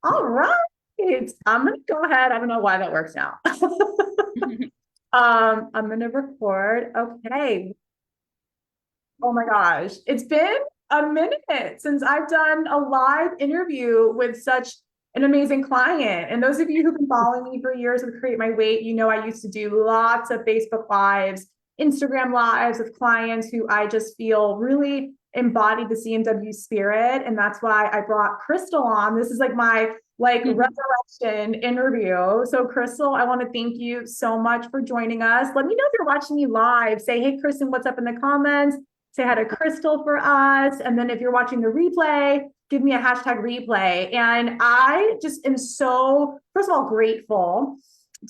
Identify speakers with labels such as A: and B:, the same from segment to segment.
A: All right. I'm gonna go ahead. I don't know why that works now. I'm gonna record. Okay. Oh my gosh. It's been a minute since I've done a live interview with such an amazing client. And those of you who've been following me for years with Create My Weight, you know I used to do lots of Facebook Lives, Instagram Lives with clients who I just feel really embody the CMW spirit. And that's why I brought Crystal on. This is like my resurrection interview. So Crystal, I want to thank you so much for joining us. Let me know if you're watching me live. Say, hey, Kristen, what's up in the comments? Say hi to Crystal for us. And then if you're watching the replay, give me a hashtag replay. And I just am so, first of all, grateful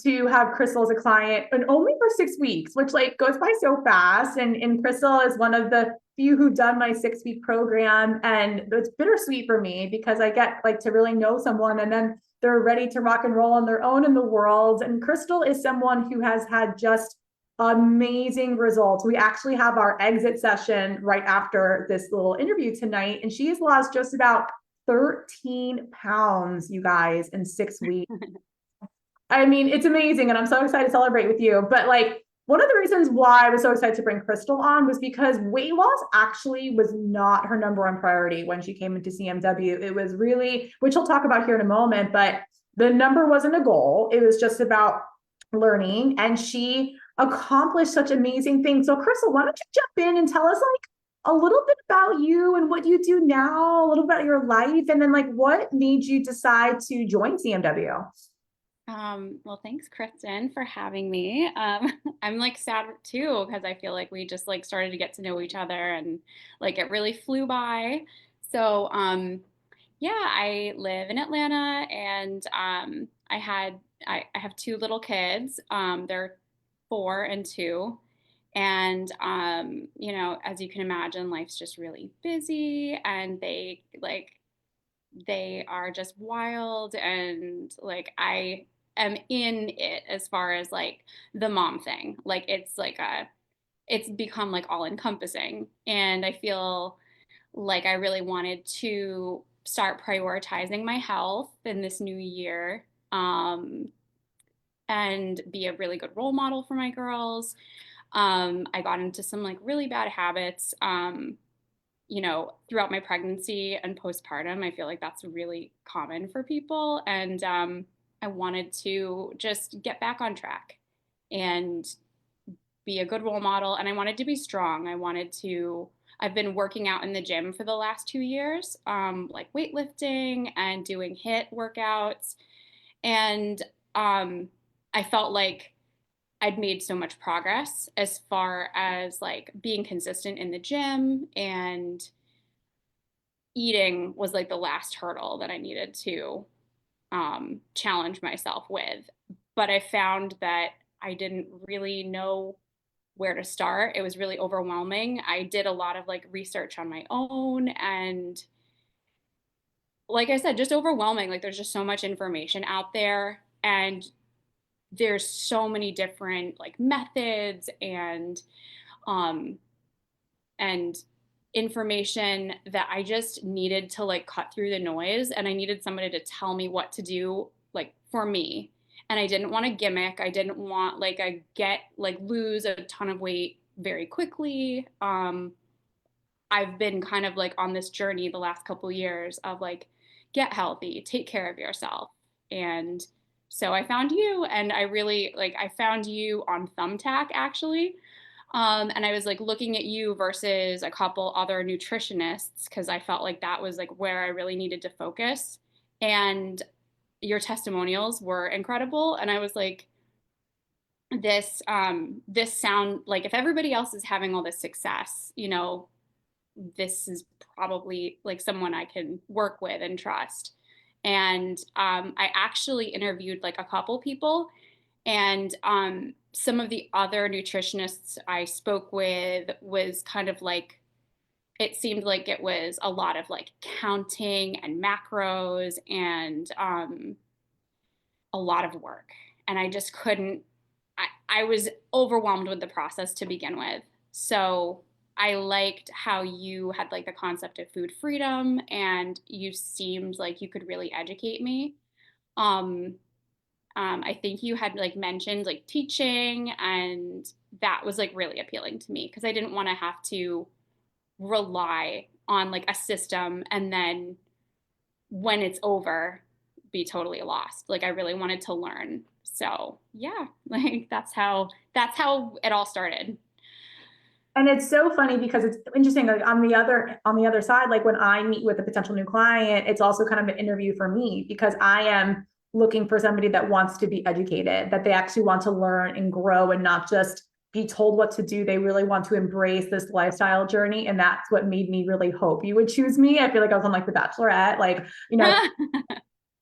A: to have Crystal as a client, and only for 6 weeks, which like goes by so fast. And Crystal is one of the few who've done my 6 week program. And it's bittersweet for me because I get like to really know someone and then they're ready to rock and roll on their own in the world. And Crystal is someone who has had just amazing results. We actually have our exit session right after this little interview tonight, and she has lost just about 13 pounds, you guys, in 6 weeks. I mean, it's amazing, and I'm so excited to celebrate with you. But like, one of the reasons why I was so excited to bring Crystal on was because weight loss actually was not her number one priority when she came into CMW. It was really, which we'll talk about here in a moment, but the number wasn't a goal. It was just about learning, and she accomplished such amazing things. So, Crystal, why don't you jump in and tell us like a little bit about you and what you do now, a little bit about your life, and then like what made you decide to join CMW?
B: Well, thanks, Kristen, for having me. I'm like sad too because I feel like we just like started to get to know each other and like it really flew by. So, yeah, I live in Atlanta and I have two little kids. They're 4 and 2. And as you can imagine, life's just really busy and they are just wild and like I am in it as far as like the mom thing. Like it's become like all encompassing and I feel like I really wanted to start prioritizing my health in this new year. And be a really good role model for my girls. I got into some like really bad habits. Throughout my pregnancy and postpartum, I feel like that's really common for people. And I wanted to just get back on track and be a good role model. And I wanted to be strong. I've been working out in the gym for the last 2 years, like weightlifting and doing HIIT workouts. And I felt like I'd made so much progress as far as like being consistent in the gym and eating was like the last hurdle that I needed to challenge myself with. But I found that I didn't really know where to start. It was really overwhelming. I did a lot of like research on my own and like I said, just overwhelming. Like there's just so much information out there and there's so many different like methods um and information that I just needed to like cut through the noise and I needed somebody to tell me what to do like for me. And I didn't want a gimmick. I didn't want like I get like lose a ton of weight very quickly. I've been kind of like on this journey the last couple years of like get healthy, take care of yourself. And so I found you and I found you on Thumbtack actually. And I was like looking at you versus a couple other nutritionists because I felt like that was like where I really needed to focus. And your testimonials were incredible. And I was like, this sound like if everybody else is having all this success, this is probably like someone I can work with and trust. And I actually interviewed like a couple people and some of the other nutritionists I spoke with was kind of like, it seemed like it was a lot of like counting and macros and a lot of work. And I just couldn't, I was overwhelmed with the process to begin with. So I liked how you had like the concept of food freedom, and you seemed like you could really educate me. Um, I think you had like mentioned like teaching, and that was like really appealing to me because I didn't want to have to rely on like a system and then when it's over be totally lost. Like I really wanted to learn. So yeah, like that's how it all started.
A: And it's so funny because it's interesting. Like on the other side, like when I meet with a potential new client, it's also kind of an interview for me because I am looking for somebody that wants to be educated, that they actually want to learn and grow and not just be told what to do. They really want to embrace this lifestyle journey. And that's what made me really hope you would choose me. I feel like I was on like The Bachelorette, like, you know,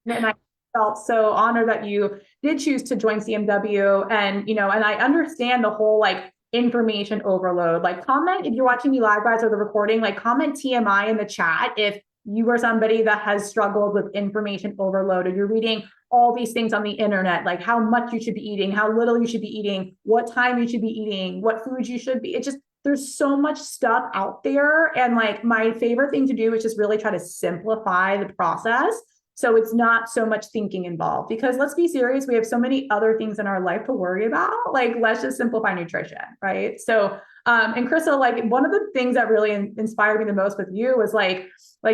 A: and I felt so honored that you did choose to join CMW. And, and I understand the whole like information overload. Like, comment if you're watching me live, guys, or the recording, like, comment TMI in the chat if you are somebody that has struggled with information overload, or you're reading all these things on the internet, like how much you should be eating, how little you should be eating, what time you should be eating, what foods you should be. It just, there's so much stuff out there. And like, my favorite thing to do is just really try to simplify the process, so it's not so much thinking involved, because let's be serious, we have so many other things in our life to worry about. Like, let's just simplify nutrition, right? So, and Crystal, like one of the things that really inspired me the most with you was like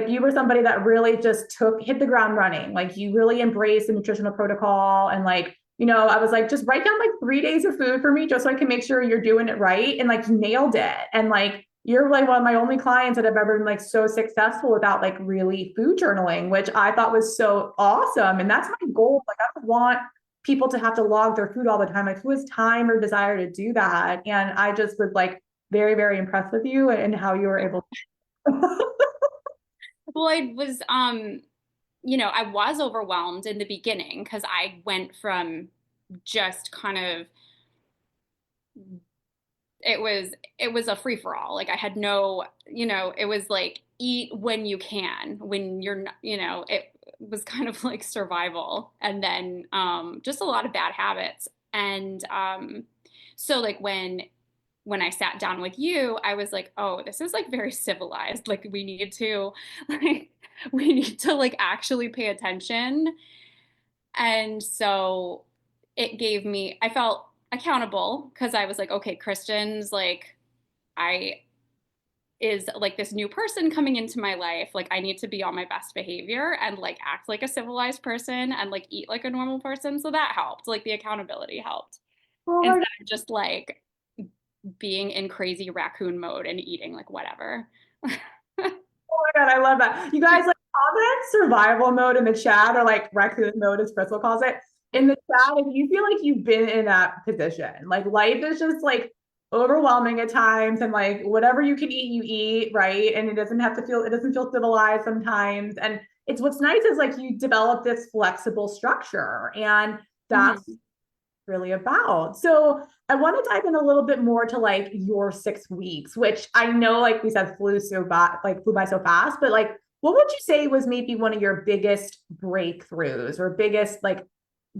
A: you were somebody that really just hit the ground running. Like you really embraced the nutritional protocol, and like, I was like, just write down like 3 days of food for me just so I can make sure you're doing it right. And like, you nailed it. And like, you're like one of my only clients that have ever been like so successful without like really food journaling, which I thought was so awesome. And that's my goal. Like, I don't want people to have to log their food all the time. Like, who has time or desire to do that? And I just was like very, very impressed with you and how you were able to.
B: Well, I was overwhelmed in the beginning because I went from just kind of it was a free for all. Like I had no, it was like eat when you can, when you're not, it was kind of like survival, and then just a lot of bad habits. And so like when I sat down with you, I was like, oh, this is like very civilized. Like like we need to like actually pay attention. And so I felt accountable because I was like, okay, Kristen's like, I is like this new person coming into my life. Like, I need to be on my best behavior and like act like a civilized person and like eat like a normal person. So that helped. Like, the accountability helped
A: Oh my,
B: instead of just like being in crazy raccoon mode and eating like whatever.
A: oh my God, I love that. You guys, like, comment survival mode in the chat, or like raccoon mode, as Crystal calls it, in the chat if you feel like you've been in that position. Like, life is just like overwhelming at times, and like whatever you can eat, you eat, right? And it doesn't feel civilized sometimes. And it's what's nice is like you develop this flexible structure, and that's
B: Mhm.
A: really about. So I want to dive in a little bit more to like your 6 weeks, which I know, like we said, flew by so fast, but like, what would you say was maybe one of your biggest breakthroughs or biggest like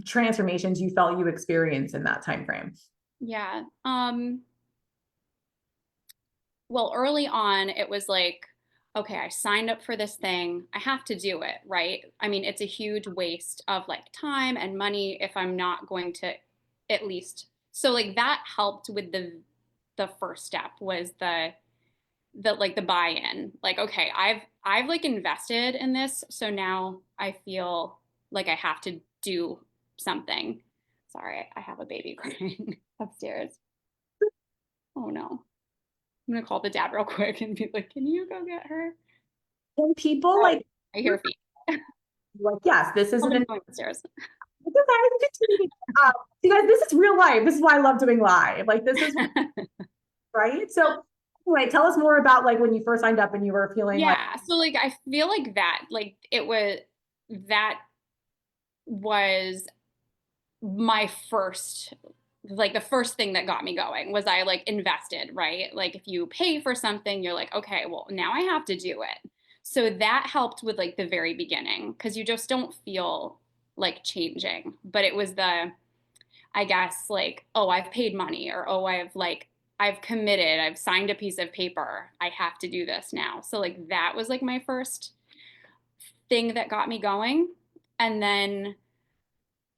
A: transformations you felt you experienced in that time frame?
B: Yeah. Well, early on, it was like, okay, I signed up for this thing. I have to do it, right? I mean, it's a huge waste of like time and money if I'm not going to at least. So like that helped with the first step was the buy-in. Like, okay, I've like invested in this, so now I feel like I have to do something. Sorry, I have a baby crying upstairs. Oh no. I'm gonna call the dad real quick and be like, "Can you go get her?"
A: When people
B: Oh,
A: like,
B: I hear feet.
A: yes, this
B: I'll
A: isn't
B: be
A: an
B: going upstairs.
A: you guys, this is real life. This is why I love doing live. Like, this is right. So anyway, tell us more about like when you first signed up and you were feeling like,
B: Yeah, so like I feel like that was my first like the first thing that got me going was I like invested, right? Like if you pay for something, you're like, okay, well, now I have to do it. So that helped with like the very beginning because you just don't feel like changing. But it was I guess like, oh, I've paid money, or oh, I've like I've committed, I've signed a piece of paper. I have to do this now. So like that was like my first thing that got me going. And then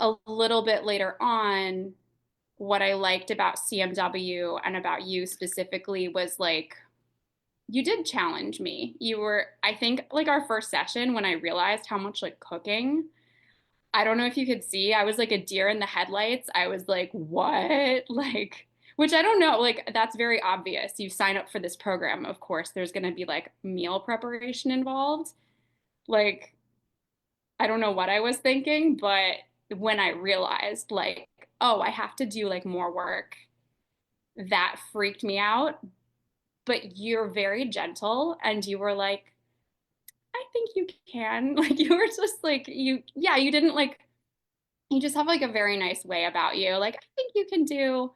B: a little bit later on, what I liked about CMW and about you specifically was like you did challenge me. You were, I think, like our first session when I realized how much like cooking, I don't know if you could see, I was like a deer in the headlights. I was like, what? Like, which I don't know, like that's very obvious. You sign up for this program, of course, there's going to be like meal preparation involved. Like, I don't know what I was thinking, but when I realized, like, oh, I have to do like more work, that freaked me out. But you're very gentle and you were like, I think you can. Like, you were just like, yeah, you didn't like, you just have like a very nice way about you. Like, I think you can do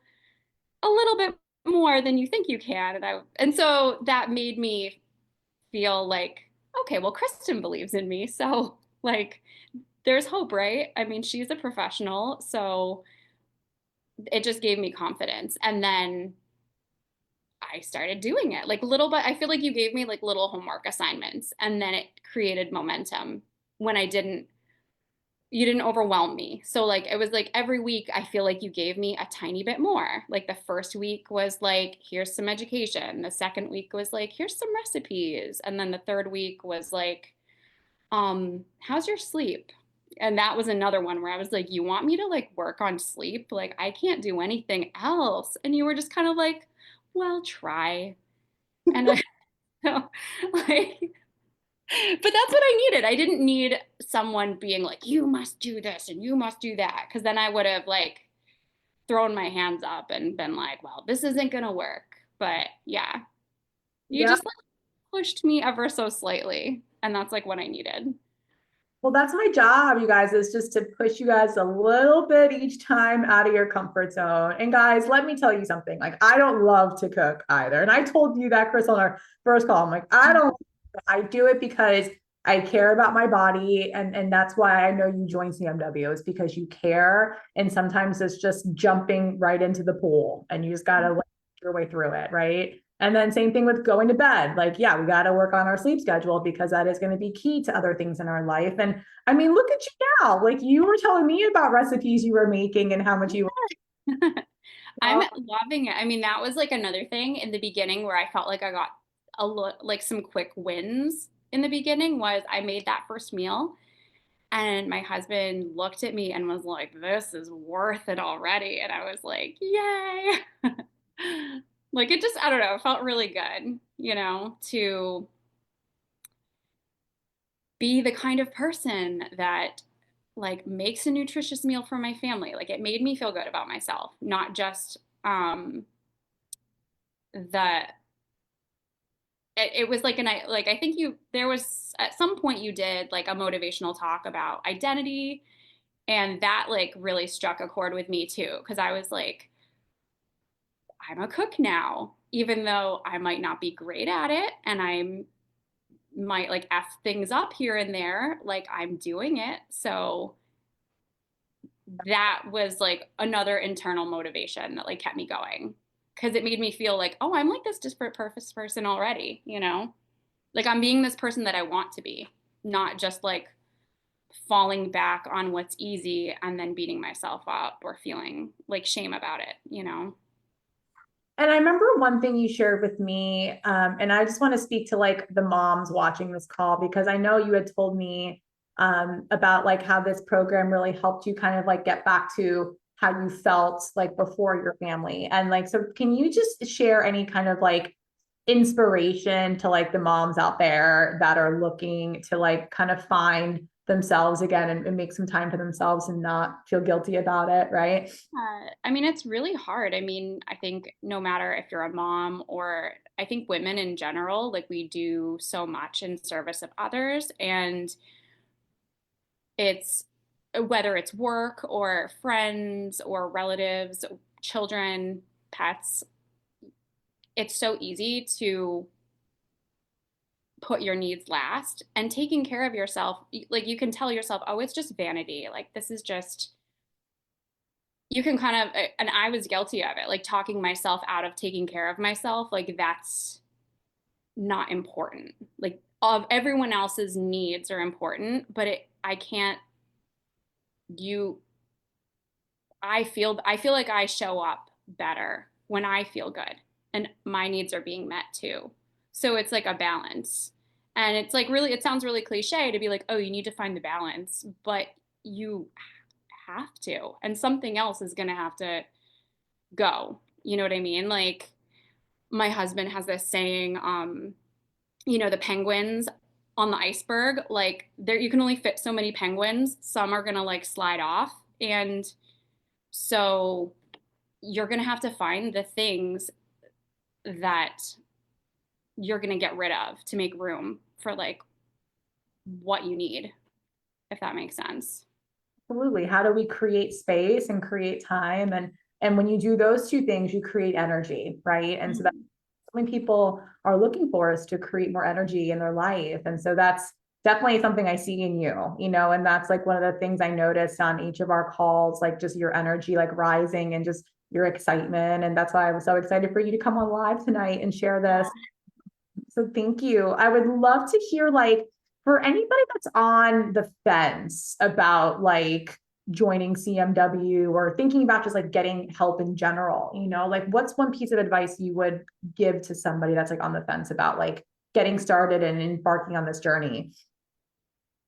B: a little bit more than you think you can. And so that made me feel like, okay, well, Kristin believes in me. So, like, there's hope, right? I mean, she's a professional. So it just gave me confidence. And then I started doing it like little, but I feel like you gave me like little homework assignments and then it created momentum when you didn't overwhelm me. So like it was like every week I feel like you gave me a tiny bit more. Like the first week was like, here's some education. The second week was like, here's some recipes. And then the third week was like, how's your sleep? And that was another one where I was like, you want me to like work on sleep? Like I can't do anything else. And you were just kind of like, well, try. And I, like, but that's what I needed. I didn't need someone being like, you must do this and you must do that. Cause then I would have like thrown my hands up and been like, well, this isn't gonna work. But yeah, you
A: Yeah.
B: just like pushed me ever so slightly. And that's like what I needed.
A: Well, that's my job, you guys, is just to push you guys a little bit each time out of your comfort zone. And guys, let me tell you something. Like, I don't love to cook either. And I told you that, Chris, on our first call. I'm like, I don't, I do it because I care about my body. And that's why I know you join CMW is because you care. And sometimes it's just jumping right into the pool and you just got to your way through it. Right. And then same thing with going to bed. Like, yeah, we got to work on our sleep schedule because that is going to be key to other things in our life. And I mean, look at you now. Like you were telling me about recipes you were making and how much you
B: I'm loving it. I mean, that was like another thing in the beginning where I felt like I got like some quick wins in the beginning was I made that first meal and my husband looked at me and was like, this is worth it already. And I was like, yay. Like it just, I don't know, it felt really good, to be the kind of person that like makes a nutritious meal for my family. Like it made me feel good about myself, not just the it was like I think you there was at some point you did like a motivational talk about identity and that like really struck a chord with me too because I was like I'm a cook now even though I might not be great at it and I might like f things up here and there like I'm doing it so that was like another internal motivation that like kept me going because it made me feel like oh I'm like this disparate purpose person already like I'm being this person that I want to be, not just like falling back on what's easy and then beating myself up or feeling like shame about it.
A: And I remember one thing you shared with me, and I just want to speak to like the moms watching this call because I know you had told me about like how this program really helped you kind of like get back to how you felt like before your family. And like, so can you just share any kind of like inspiration to like the moms out there that are looking to like kind of find themselves again and make some time for themselves and not feel guilty about it, right?
B: I mean, it's really hard. I mean, I think no matter if you're a mom or I think women in general, like we do so much in service of others. And it's whether it's work or friends or relatives, children, pets, it's so easy to put your needs last and taking care of yourself like you can tell yourself oh it's just vanity like this is just you can kind of, and I was guilty of it, like talking myself out of taking care of myself. Like that's not important. Like of everyone else's needs are important, but I can't, you, I feel like I show up better when I feel good and my needs are being met too. So it's like a balance. And it's like really, it sounds really cliche to be like, oh, you need to find the balance, but you have to. And something else is going to have to go. You know what I mean? Like my husband has this saying, the penguins on the iceberg, like there you can only fit so many penguins. Some are gonna like slide off. And so you're gonna have to find the things that you're gonna get rid of to make room for like what you need, if that makes sense.
A: Absolutely. How do we create space and create time? And when you do those two things, you create energy, right? And so that's
B: Mhm.
A: something people are looking for, is to create more energy in their life. And so that's definitely something I see in you, and that's like one of the things I noticed on each of our calls, like just your energy, like rising and just your excitement. And that's why I was so excited for you to come on live tonight and share this. So thank you. I would love to hear, like, for anybody that's on the fence about like joining CMW or thinking about just like getting help in general, like what's one piece of advice you would give to somebody that's like on the fence about like getting started and embarking on this journey?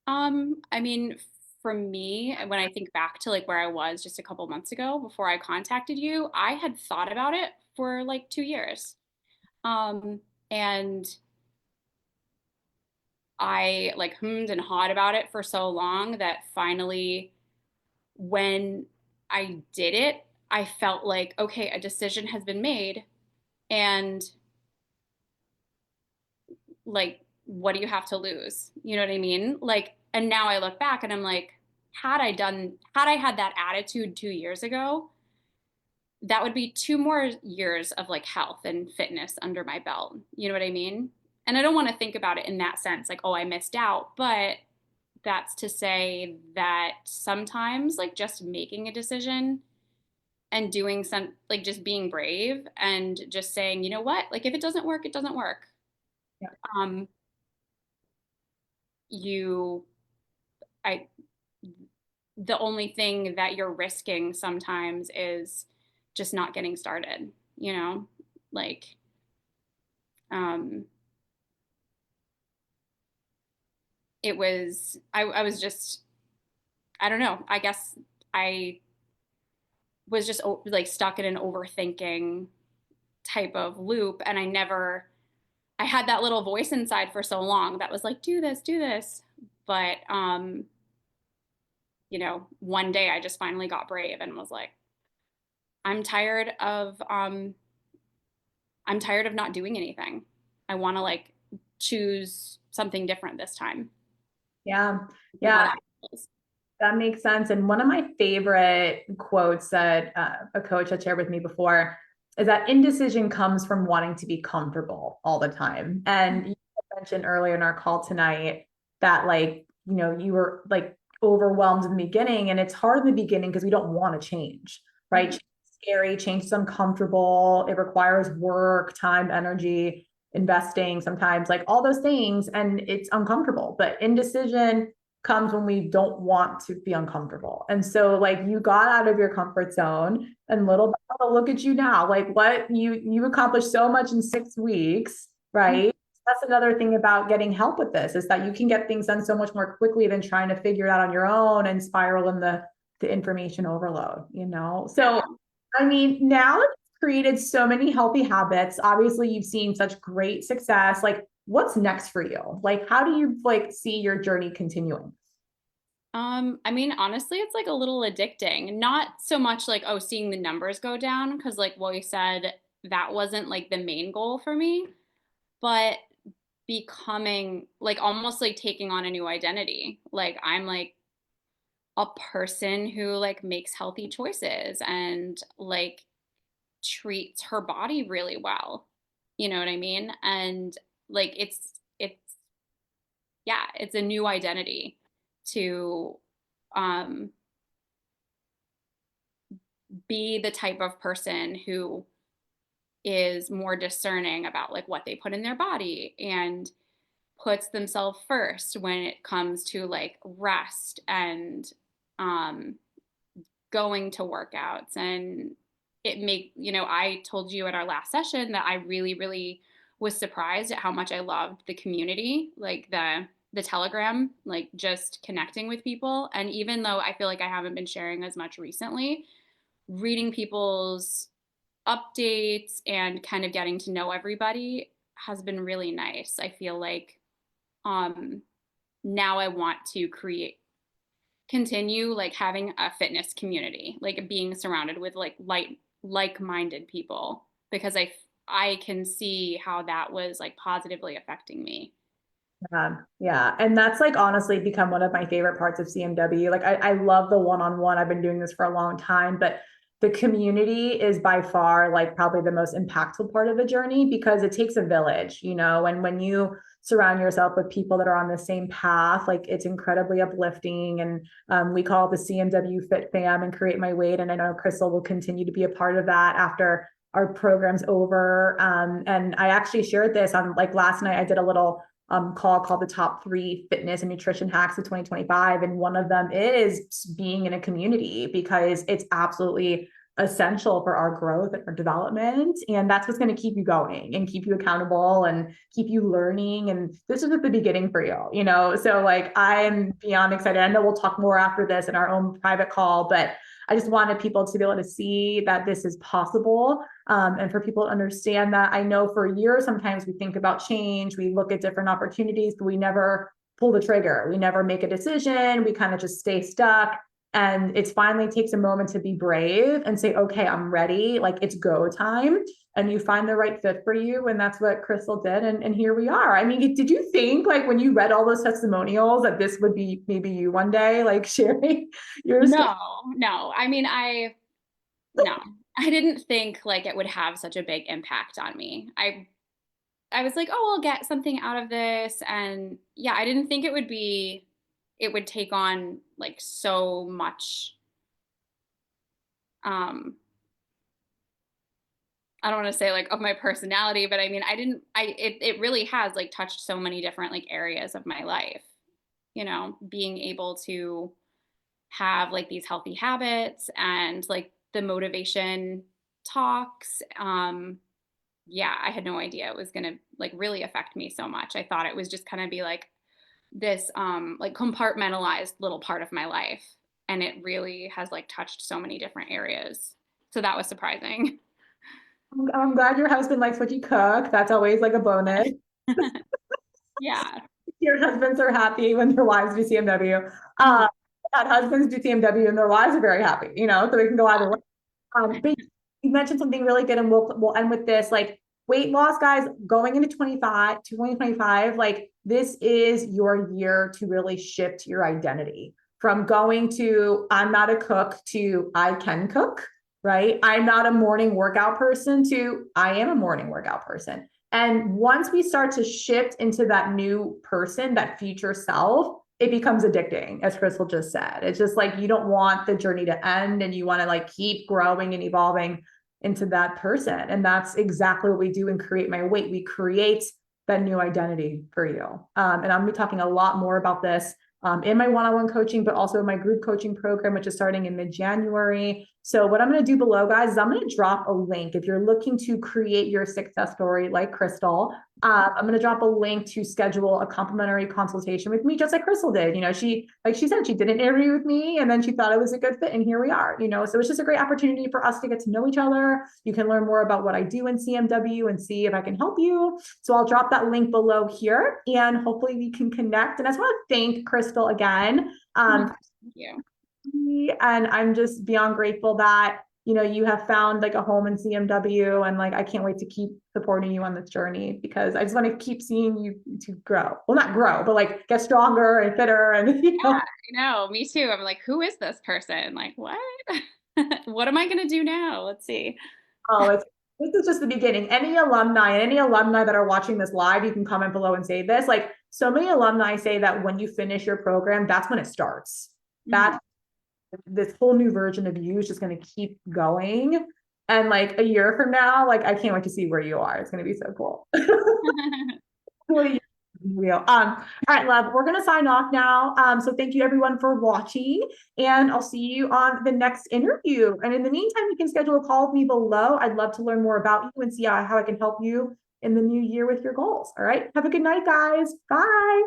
B: I mean, for me, when I think back to like where I was just a couple months ago before I contacted you, I had thought about it for like 2 years. Um, and I like hummed and hawed about it for so long that finally, when I did it, I felt like, okay, a decision has been made. And like, what do you have to lose? You know what I mean? Like, and now I look back and I'm like, had I had that attitude 2 years ago, that would be 2 more years of like health and fitness under my belt. You know what I mean? And I don't want to think about it in that sense, like, oh, I missed out. But that's to say that sometimes, like, just making a decision and doing some, like, just being brave and just saying, you know what, like, if it doesn't work, it doesn't work.
A: Yeah.
B: Um, you, I, the only thing that you're risking sometimes is just not getting started, you know? Like, um, I was just, I don't know, I guess I was just like stuck in an overthinking type of loop. And I had that little voice inside for so long that was like, do this. But, one day I just finally got brave and was like, I'm tired of, um, I'm tired of not doing anything. I want to like choose something different this time.
A: Yeah.
B: See how
A: Yeah.
B: that feels.
A: That makes sense. And one of my favorite quotes that a coach had shared with me before is that indecision comes from wanting to be comfortable all the time. And you mentioned earlier in our call tonight that, like, you were like overwhelmed in the beginning, and it's hard in the beginning because we don't want to change, right?
B: Mhm.
A: Change is scary, change is uncomfortable. It requires work, time, energy, investing sometimes, like all those things, and it's uncomfortable. But indecision comes when we don't want to be uncomfortable. And so, like, you got out of your comfort zone, and little by little, look at you now. Like, what you accomplished so much in 6 weeks, right? That's another thing about getting help with this, is that you can get things done so much more quickly than trying to figure it out on your own and spiral in the information overload.
B: Yeah.
A: So I mean, now that you've created so many healthy habits, obviously you've seen such great success. Like, what's next for you? Like, how do you like see your journey continuing?
B: I mean, honestly, it's like a little addicting. Not so much like, oh, seeing the numbers go down, because like what you said, that wasn't like the main goal for me, but becoming like almost like taking on a new identity. Like I'm like a person who like makes healthy choices and like treats her body really well. You know what I mean? And like it's yeah, it's a new identity to um be the type of person who is more discerning about like what they put in their body and puts themselves first when it comes to like rest and um going to workouts. And I told you at our last session that I really, really was surprised at how much I loved the community, like the Telegram, like just connecting with people. And even though I feel like I haven't been sharing as much recently, reading people's updates and kind of getting to know everybody has been really nice. I feel like um now I want to continue like having a fitness community, like being surrounded with like-minded people, because I can see how that was like positively affecting me.
A: Yeah. And that's like honestly become one of my favorite parts of CMW. Like I love the one-on-one. I've been doing this for a long time, but the community is by far like probably the most impactful part of the journey because it takes a village, and when you surround yourself with people that are on the same path, like it's incredibly uplifting. And we call it the CMW Fit Fam and Create My Weight. And I know Crystal will continue to be a part of that after our program's over. And I actually shared this on like last night, I did a little call called the top 3 fitness and nutrition hacks of 2025. And one of them is being in a community because it's absolutely essential for our growth and our development. And that's what's going to keep you going and keep you accountable and keep you learning. And this is at the beginning for you. So like, I'm beyond excited. I know we'll talk more after this in our own private call, but I just wanted people to be able to see that this is possible. And for people to understand that. I know for years, sometimes we think about change, we look at different opportunities, but we never pull the trigger. We never make a decision. We kind of just stay stuck. And it finally takes a moment to be brave and say, okay, I'm ready. Like it's go time. And you find the right fit for you. And that's what Crystal did. And here we are. I mean, did you think like when you read all those testimonials that this would be maybe you one day, like sharing your story?
B: No. I mean, no, I didn't think like it would have such a big impact on me. I was like, oh, I'll get something out of this. And yeah, I didn't think it would take on like so much. I don't want to say like of my personality, but I mean, it really has like touched so many different like areas of my life, being able to have like these healthy habits and like the motivation talks. Yeah, I had no idea it was going to like really affect me so much. I thought it was just kind of be like this like compartmentalized little part of my life, and it really has like touched so many different areas. So that was surprising.
A: I'm glad your husband likes what you cook. That's always like a bonus.
B: Yeah.
A: Your husbands are happy when their wives do CMW.
B: Mhm.
A: And husbands do CMW and their wives are very happy, so we can go either way. But you mentioned something really good, and we'll end with this. Like weight loss, guys, going into 2025, like this is your year to really shift your identity from going to I'm not a cook to I can cook, right? I'm not a morning workout person to I am a morning workout person. And once we start to shift into that new person, that future self, it becomes addicting, as Crystal just said. It's just like you don't want the journey to end and you want to like keep growing and evolving into that person. And that's exactly what we do in Create My Weight. We create that new identity for you. And I'm gonna be talking a lot more about this in my one-on-one coaching, but also in my group coaching program, which is starting in mid-January. So what I'm going to do below, guys, is I'm going to drop a link. If you're looking to create your success story like Crystal, I'm going to drop a link to schedule a complimentary consultation with me, just like Crystal did. Like she said, she did an interview with me and then she thought it was a good fit. And here we are, so it's just a great opportunity for us to get to know each other. You can learn more about what I do in CMW and see if I can help you. So I'll drop that link below here and hopefully we can connect. And I just want to thank Crystal again.
B: Thank you.
A: And I'm just beyond grateful that, you have found like a home in CMW, and like, I can't wait to keep supporting you on this journey because I just want to keep seeing you to grow. Well, not grow, but like get stronger and fitter and,
B: Yeah, I know. Me too. I'm like, who is this person? Like, what? What am I going to do now? Let's see.
A: oh, this is just the beginning. Any alumni that are watching this live, you can comment below and say this. Like so many alumni say that when you finish your program, that's when it starts.
B: Mhm.
A: That's this whole new version of you is just going to keep going. And like a year from now, like I can't wait to see where you are. It's going to be so cool. Really real. All right, love, we're gonna sign off now. So thank you everyone for watching, and I'll see you on the next interview. And in the meantime, you can schedule a call with me below. I'd love to learn more about you and see how I can help you in the new year with your goals. All right, have a good night, guys. Bye.